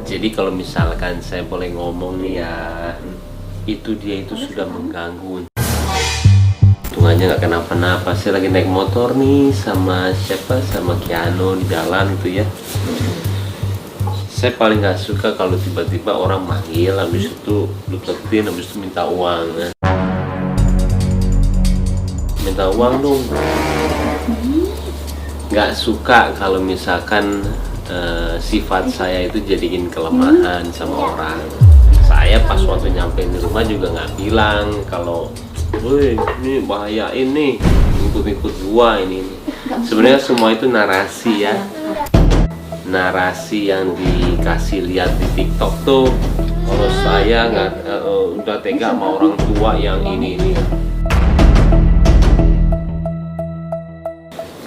Jadi kalau misalkan saya boleh ngomong nih ya, itu dia itu sudah mengganggu. Untungannya nggak kenapa-napa. Saya lagi naik motor nih sama Kiano di jalan itu ya. Saya paling nggak suka kalau tiba-tiba orang manggil, habis itu deketin, habis itu minta uang. Minta uang dong. Nggak suka kalau misalkan sifat saya itu jadiin kelemahan sama orang. Saya pas waktu nyampe di rumah juga nggak bilang kalau, woi ini bahaya ini, ikut-ikut gua ini. Sebenarnya semua itu narasi ya, narasi yang dikasih lihat di TikTok tuh. Kalau saya nggak udah tega sama orang tua yang ini.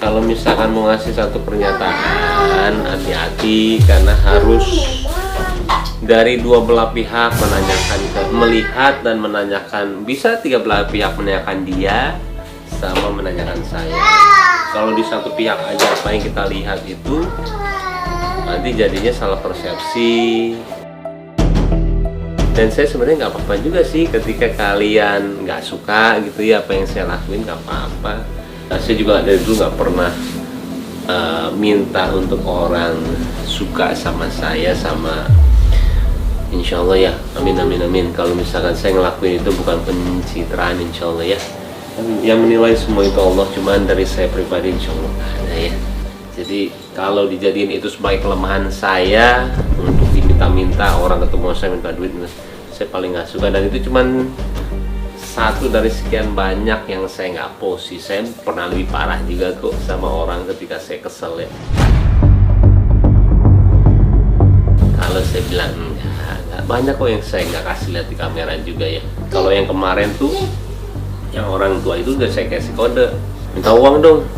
Kalau misalkan mau ngasih satu pernyataan, hati-hati karena harus dari dua belah pihak melihat dan menanyakan. Bisa tiga belah pihak menanyakan dia sama menanyakan saya. Kalau di satu pihak aja apa yang kita lihat itu nanti jadinya salah persepsi. Dan saya sebenarnya nggak apa-apa juga sih ketika kalian nggak suka gitu ya apa yang saya lakuin, nggak apa-apa. Saya juga dari dulu nggak pernah minta untuk orang suka sama saya, sama insya Allah ya, amin. Kalau misalkan saya ngelakuin itu bukan pencitraan, insya Allah ya. Yang menilai semua itu Allah, cuman dari saya pribadi insya Allah ada ya. Jadi kalau dijadiin itu sebagai kelemahan saya untuk diminta-minta orang ketemu saya minta duit, saya paling nggak suka. Dan itu cuman satu dari sekian banyak yang saya nggak post sih. Saya pernah lebih parah juga kok sama orang ketika saya kesel ya. Kalau saya bilang enggak, banyak kok yang saya nggak kasih lihat di kamera juga ya. Kalau yang kemarin tuh, yang orang tua itu udah saya kasih kode, minta uang dong.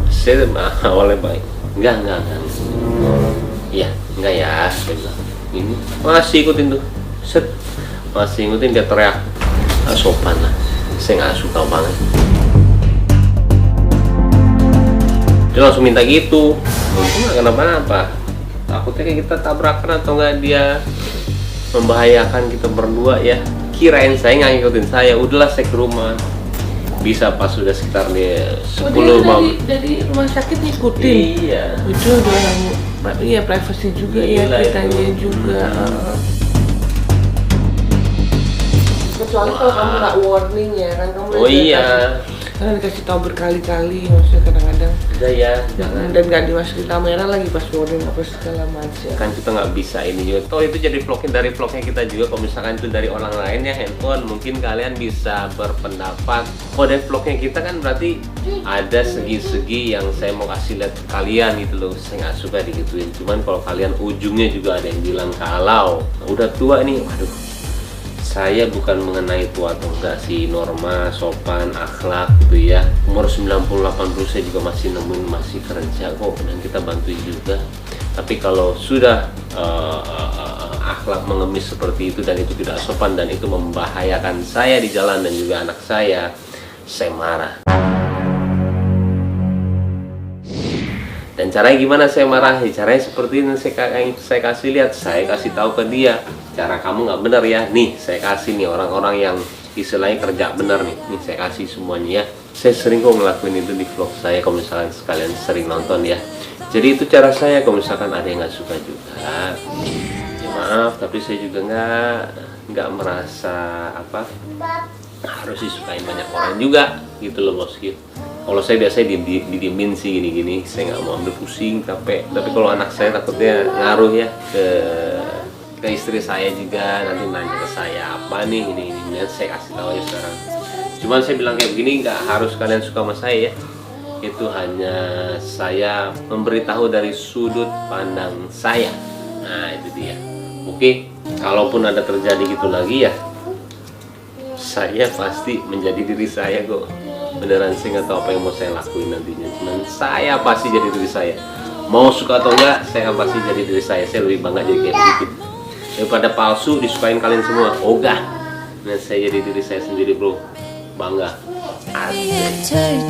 Saya awalnya baik, enggak. Iya, enggak ya. Saya bilang, ini masih ikutin tuh, masih ikutin, dia teriak. Gak sopan lah, saya nggak suka banget. Dia langsung minta gitu, untung nggak kenapa-napa. Takutnya kayak kita tabrakan atau nggak dia membahayakan kita berdua ya. Kirain saya nggak ngikutin saya, udahlah saya ke rumah. Bisa pas sudah sekitar nih 10 malam. Dari rumah sakit ngikutin. Iya. Itu udah iya privacy juga ya, ceritanya juga. Kecuali kalau kamu nggak warning ya kan, kamu karena dikasih tahu berkali-kali, maksudnya kadang-kadang udah ya, jangan. Dan nggak dimasukin kamera lagi pas warning apa segala macam. Kan kita nggak bisa ini juga. Toh itu jadi vlognya kita juga. Kalau misalkan itu dari orang lain ya handphone, mungkin kalian bisa berpendapat. Kalau dari vlognya kita kan berarti ada segi-segi yang saya mau kasih lihat ke kalian gitu loh. Saya nggak suka digituin. Cuman kalau kalian ujungnya juga ada yang bilang kalau udah tua nih, waduh. Saya bukan mengenai tua atau enggak sih, norma, sopan, akhlak gitu ya. Umur 90-80 saya juga masih nemuin, masih kerja kok, dan kita bantuin juga. Tapi kalau sudah akhlak mengemis seperti itu dan itu tidak sopan dan itu membahayakan saya di jalan dan juga anak saya marah. Dan caranya gimana saya marah? Caranya seperti ini, saya kasih lihat, saya kasih tahu ke dia, cara kamu nggak benar ya. Nih saya kasih nih orang-orang yang istilahnya kerja benar nih saya kasih semuanya ya. Saya sering kok ngelakuin itu di vlog saya, kalau misalkan sekalian sering nonton ya. Jadi itu cara saya, kalau misalkan ada yang nggak suka juga ya maaf, tapi saya juga nggak merasa harus disukain banyak orang juga gitu loh bosku. Kalau saya biasanya didiemin sih gini-gini, saya nggak mau ambil pusing, capek. Tapi kalau anak saya takutnya ngaruh ya ke istri saya juga, nanti nanya ke saya apa nih ini saya kasih tahu ya sekarang. Cuman saya bilang kayak begini, nggak harus kalian suka sama saya ya. Itu hanya saya memberitahu dari sudut pandang saya. Nah itu dia. Oke, kalaupun ada terjadi gitu lagi ya, saya pasti menjadi diri saya kok. Beneran saya nggak tahu apa yang mau saya lakuin nantinya. Cuman saya pasti jadi diri saya. Mau suka atau enggak, saya pasti jadi diri saya. Saya lebih bangga jadi kayak begitu daripada palsu disukain kalian semua. Ogah. Nah saya jadi diri saya sendiri bro. Bangga. Asik.